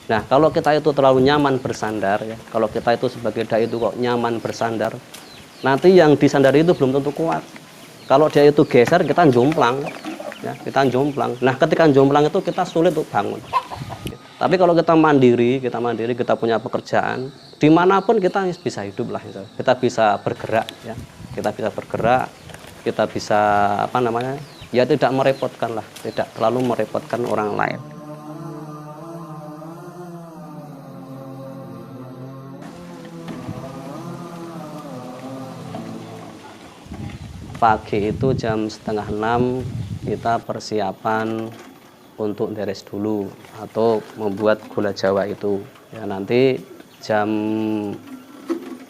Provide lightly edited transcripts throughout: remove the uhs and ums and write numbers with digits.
Nah, kalau kita itu terlalu nyaman bersandar ya, kalau kita itu sebagai dai itu kok nyaman bersandar, nanti yang disandari itu belum tentu kuat. Kalau dia itu geser, kita jomplang, ya, kita jomplang. Nah, ketika jomplang itu kita sulit untuk bangun. Tapi kalau kita mandiri, kita punya pekerjaan, dimanapun kita bisa hidup lah, kita bisa bergerak, ya, kita bisa bergerak, kita bisa apa namanya, ya tidak merepotkan lah, tidak terlalu merepotkan orang lain. Pagi itu jam 5:30 kita persiapan untuk beres dulu atau membuat gula jawa itu ya, nanti jam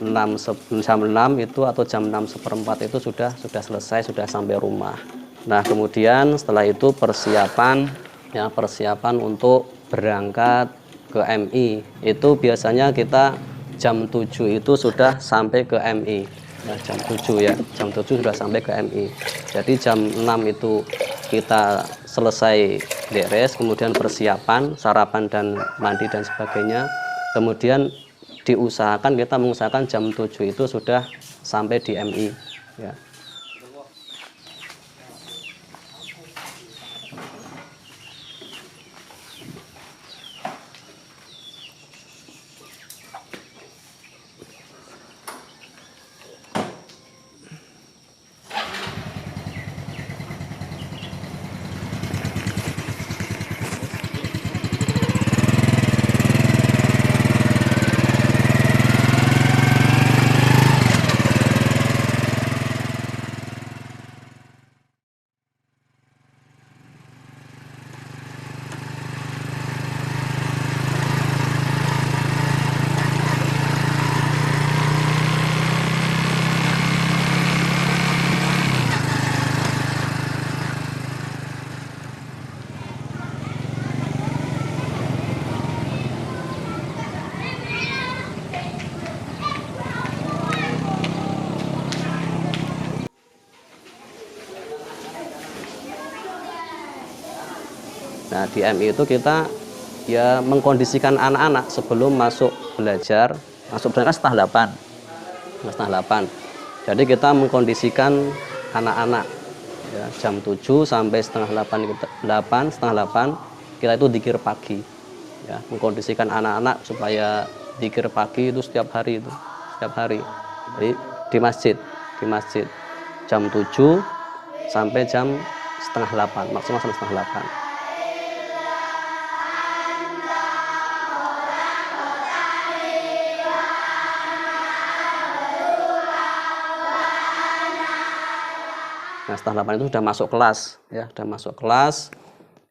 6 itu atau jam 6:15 itu sudah selesai, sudah sampai rumah. Nah, kemudian setelah itu persiapan ya, persiapan untuk berangkat ke MI itu biasanya kita jam 7 itu sudah sampai ke MI. Nah, jam 7 ya, jam 7 sudah sampai ke MI. Jadi jam 6 itu kita selesai beres, kemudian persiapan, sarapan dan mandi dan sebagainya. Kemudian kita mengusahakan jam 7 itu sudah sampai di MI ya. Nah, di MI itu kita ya mengkondisikan anak-anak sebelum masuk belajar setengah 8. Setengah 8. Jadi kita mengkondisikan anak-anak ya, jam 7 sampai setengah 8, setengah 8 kita itu dzikir pagi. Ya, mengkondisikan anak-anak supaya dzikir pagi itu setiap hari itu, setiap hari. Jadi di masjid jam 7 sampai jam setengah 8, maksimal sampai setengah 8. Nah, setelah 8 itu sudah masuk kelas ya,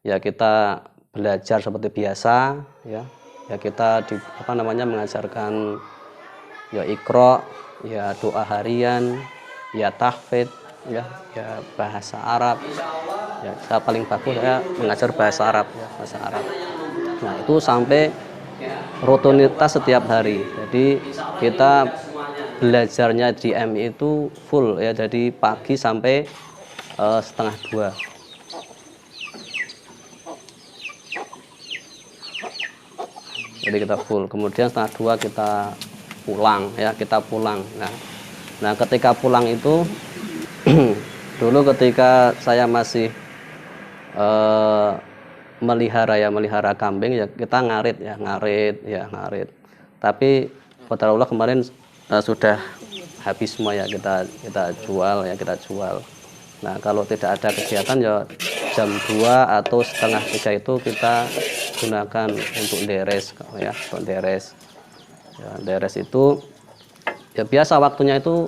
ya kita belajar seperti biasa ya. Ya kita mengajarkan ya Iqra, ya doa harian, ya tahfidz ya, bahasa Arab. Ya, saya paling bagus saya mengajar bahasa Arab ya, bahasa Arab. Nah, itu sampai rutinitas setiap hari. Jadi kita belajarnya di MI itu full ya, jadi pagi sampai setengah 2. Jadi kita full, kemudian setengah 2 kita pulang ya, nah ketika pulang itu dulu ketika saya masih melihara kambing ya, kita ngarit. Tapi qadarullah kemarin sudah habis semua ya, kita jual. Nah, kalau tidak ada kegiatan ya jam 2 atau setengah 3 itu kita gunakan untuk deres ya, Ya, deres itu ya biasa waktunya itu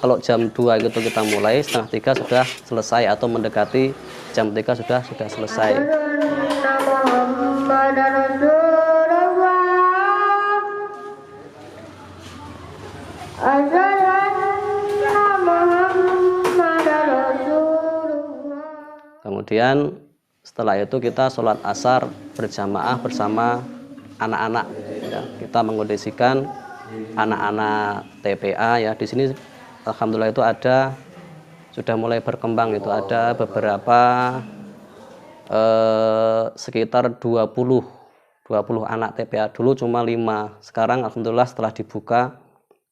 kalau jam 2 gitu kita mulai, setengah 3 sudah selesai atau mendekati jam 3 sudah selesai. Kemudian setelah itu kita sholat asar berjamaah bersama anak-anak ya. Kita mengkondisikan anak-anak TPA ya. Di sini alhamdulillah itu sudah mulai berkembang, itu ada beberapa sekitar 20 anak TPA. Dulu cuma 5. Sekarang alhamdulillah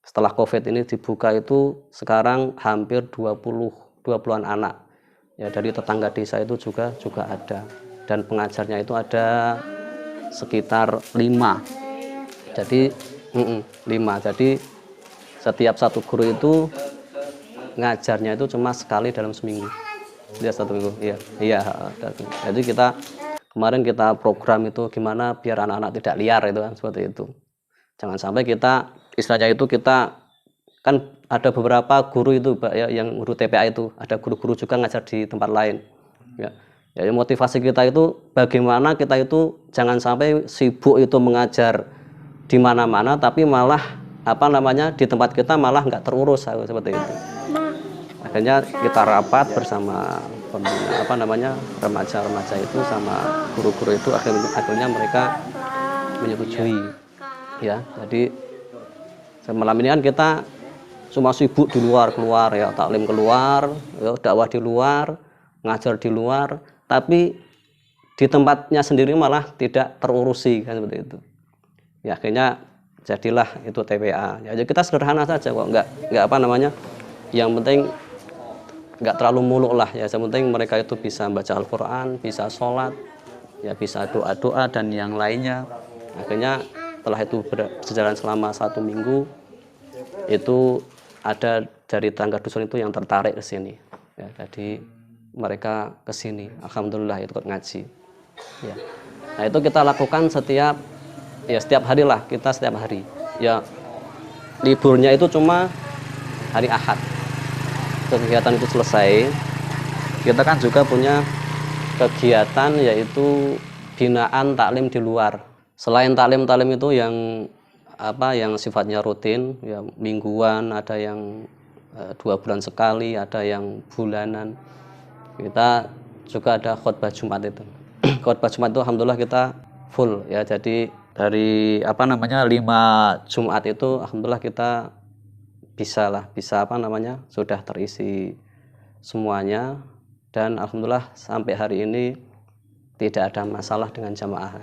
setelah Covid ini dibuka itu sekarang hampir 20-an anak. Ya, dari tetangga desa itu juga ada. Dan pengajarnya itu ada sekitar 5. Jadi 5. Jadi setiap satu guru itu ngajarnya itu cuma sekali dalam seminggu. Dia 1 minggu. Iya. Jadi kemarin kita program itu gimana biar anak-anak tidak liar itu kan, seperti itu. Jangan sampai kita istilahnya itu kita kan ada beberapa guru itu Pak, ya, yang guru TPA itu ada guru-guru juga ngajar di tempat lain. Ya. Ya, motivasi kita itu bagaimana kita itu jangan sampai sibuk itu mengajar di mana-mana tapi malah di tempat kita malah nggak terurus seperti itu. Akhirnya kita rapat bersama remaja-remaja itu sama guru-guru itu, akhirnya mereka menyetujui. Ya, jadi malam ini kan kita cuma sibuk di luar, keluar ya, taklim keluar, ya, dakwah di luar, ngajar di luar, tapi di tempatnya sendiri malah tidak terurusi kan seperti itu. Ya, akhirnya jadilah itu TPA. Ya, kita sederhana saja kok, nggak yang penting nggak terlalu muluk lah ya, yang penting mereka itu bisa baca Al-Quran, bisa sholat, ya bisa doa-doa dan yang lainnya. Akhirnya setelah itu berjalan selama 1 minggu, itu ada dari tangga dusun itu yang tertarik ke sini. Ya, jadi mereka ke sini, alhamdulillah ikut ngaji. Ya. Nah, itu kita lakukan setiap hari lah, kita setiap hari. Ya, liburnya itu cuma hari Ahad. Kegiatan itu selesai, kita kan juga punya kegiatan yaitu binaan taklim di luar. Selain taklim itu yang sifatnya rutin, ya mingguan, ada yang 2 bulan sekali, ada yang bulanan. Kita juga ada khutbah Jumat itu. Khutbah Jumat itu alhamdulillah kita full ya. Jadi dari 5 Jumat itu alhamdulillah kita bisa sudah terisi semuanya, dan alhamdulillah sampai hari ini tidak ada masalah dengan jamaah.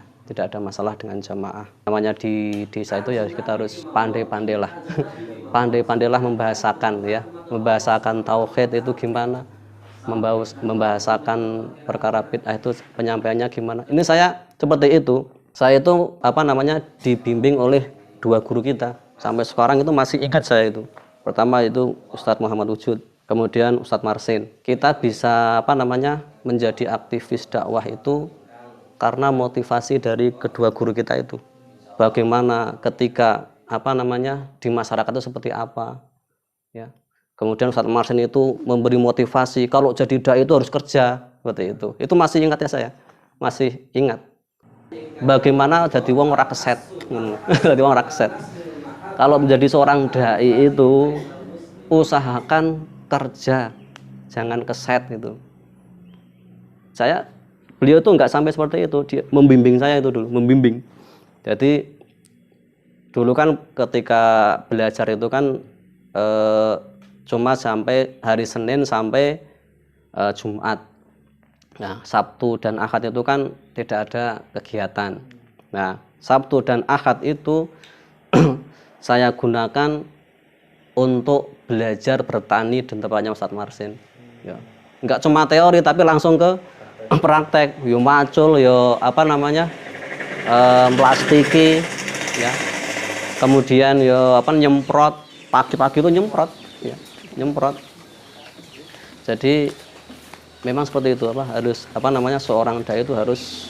Namanya di desa itu ya kita harus pandai-pandailah pandai-pandailah membahasakan tauhid itu gimana, membahasakan perkara bid'ah itu penyampaiannya gimana. Ini saya seperti itu. Saya itu dibimbing oleh 2 guru kita. Sampai sekarang itu masih ingat saya itu. Pertama itu Ustadz Muhammad Wujud, kemudian Ustadz Marsin. Kita bisa menjadi aktivis dakwah itu karena motivasi dari kedua guru kita itu. Bagaimana ketika di masyarakat itu seperti apa, ya. Kemudian Ustadz Marsin itu memberi motivasi kalau jadi dai itu harus kerja, seperti itu. Itu masih ingat ya, saya masih ingat. Bagaimana jadi wong ora keset, jadi wong ora keset. Kalau menjadi seorang dai itu usahakan kerja, jangan keset gitu. Beliau tuh nggak sampai seperti itu, dia membimbing saya itu dulu, membimbing. Jadi dulu kan ketika belajar itu kan cuma sampai hari Senin sampai Jumat. Nah, Sabtu dan Ahad itu kan tidak ada kegiatan. Nah, Sabtu dan Ahad itu saya gunakan untuk belajar bertani di tempatnya Ustadz Marsin. Ya. Enggak cuma teori tapi langsung ke praktek. Yo macul, yo plastiki, ya. Kemudian yo nyemprot, pagi-pagi itu nyemprot, ya, nyemprot. Jadi memang seperti itu harus seorang dai itu harus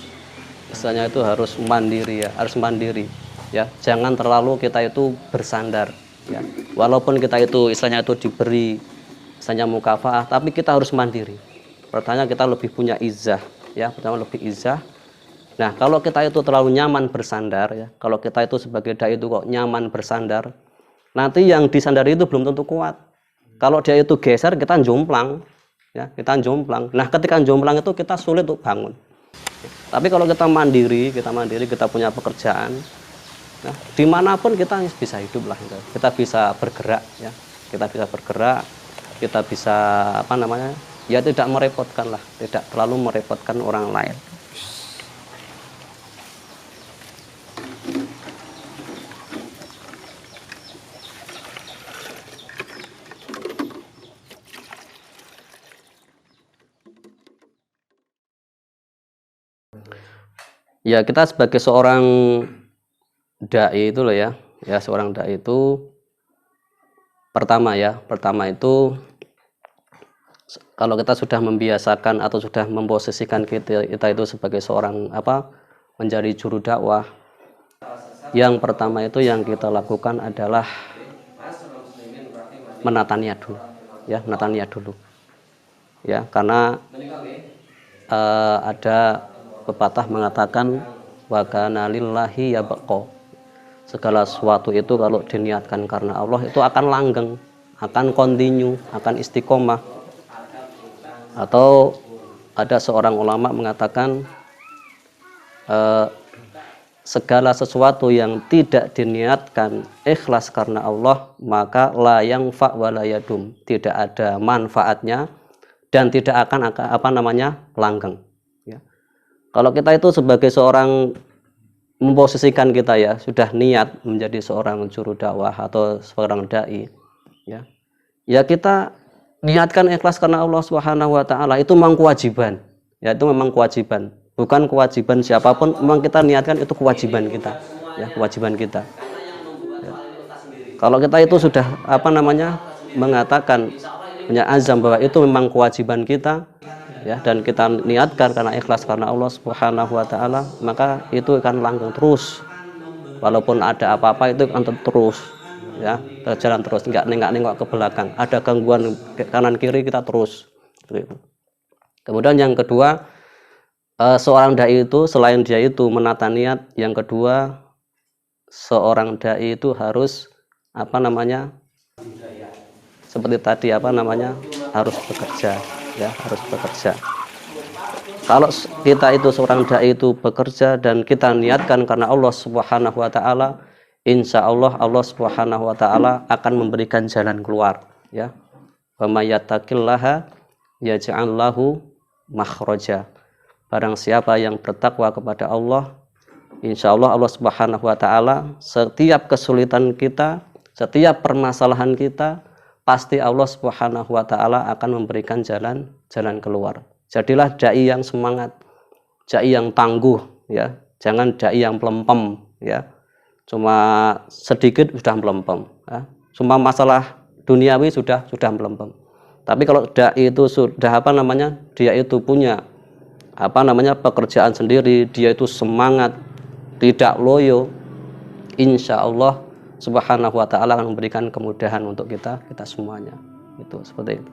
istilahnya itu harus mandiri ya, harus mandiri. Ya, jangan terlalu kita itu bersandar ya. Walaupun kita itu istilahnya itu diberi istilahnya mukafaah, tapi kita harus mandiri. Pertama kita lebih punya izah ya, pertama lebih izah. Nah, kalau kita itu terlalu nyaman bersandar ya, kalau kita itu sebagai dai itu kok nyaman bersandar, nanti yang disandari itu belum tentu kuat. Kalau dia itu geser, kita jomplang ya, kita jomplang. Nah, ketika jomplang itu kita sulit untuk bangun. Tapi kalau kita mandiri, kita punya pekerjaan. Nah, dimanapun kita bisa hidup lah, kita bisa bergerak ya, kita bisa bergerak, kita bisa ya tidak merepotkan lah, tidak terlalu merepotkan orang lain. Ya, kita sebagai seorang dai itu loh ya, seorang dai itu pertama itu kalau kita sudah membiasakan atau sudah memposisikan kita itu sebagai seorang menjadi juru dakwah, yang pertama itu yang kita lakukan adalah menata niat dulu, karena ada pepatah mengatakan wa kana lillahi yabqa, segala sesuatu itu kalau diniatkan karena Allah itu akan langgeng, akan continue, akan istiqomah. Atau ada seorang ulama mengatakan segala sesuatu yang tidak diniatkan ikhlas karena Allah maka la yanfa wa la yadum, tidak ada manfaatnya dan tidak akan langgeng. Kalau kita itu sebagai seorang memposisikan kita sudah niat menjadi seorang juru dakwah atau seorang dai, ya kita niatkan ikhlas karena Allah Subhanahu wa taala, itu memang kewajiban. Itu memang kewajiban. Bukan kewajiban siapapun, memang kita niatkan itu kewajiban kita. Kewajiban kita. Kalau kita itu sudah mengatakan punya azam bahwa itu memang kewajiban kita, dan kita niatkan karena ikhlas karena Allah Subhanahu wa taala, maka itu akan langgeng terus. Walaupun ada apa-apa itu akan terus, berjalan terus, nggak nengok ke belakang. Ada gangguan kanan kiri kita terus. Kemudian yang kedua, seorang dai itu selain dia itu menata niat, yang kedua seorang dai itu harus seperti tadi harus bekerja, harus bekerja. Kalau kita itu seorang dai itu bekerja dan kita niatkan karena Allah Subhanahu wa taala, insya Allah Allah Subhanahu wa taala akan memberikan jalan keluar, wa may yattaqillaha yaj'al lahu makhraja. Barang siapa yang bertakwa kepada Allah, insya Allah Allah Subhanahu wa taala setiap kesulitan kita, setiap permasalahan kita, pasti Allah Subhanahu wa taala akan memberikan jalan keluar. Jadilah dai yang semangat, dai yang tangguh, jangan dai yang pelempem, cuma sedikit sudah melempem, cuma masalah duniawi sudah melempem. Tapi kalau dai itu sudah dia itu punya pekerjaan sendiri, dia itu semangat, tidak loyo, insya Allah Subhanahu wa taala akan memberikan kemudahan untuk kita semuanya. Itu seperti itu.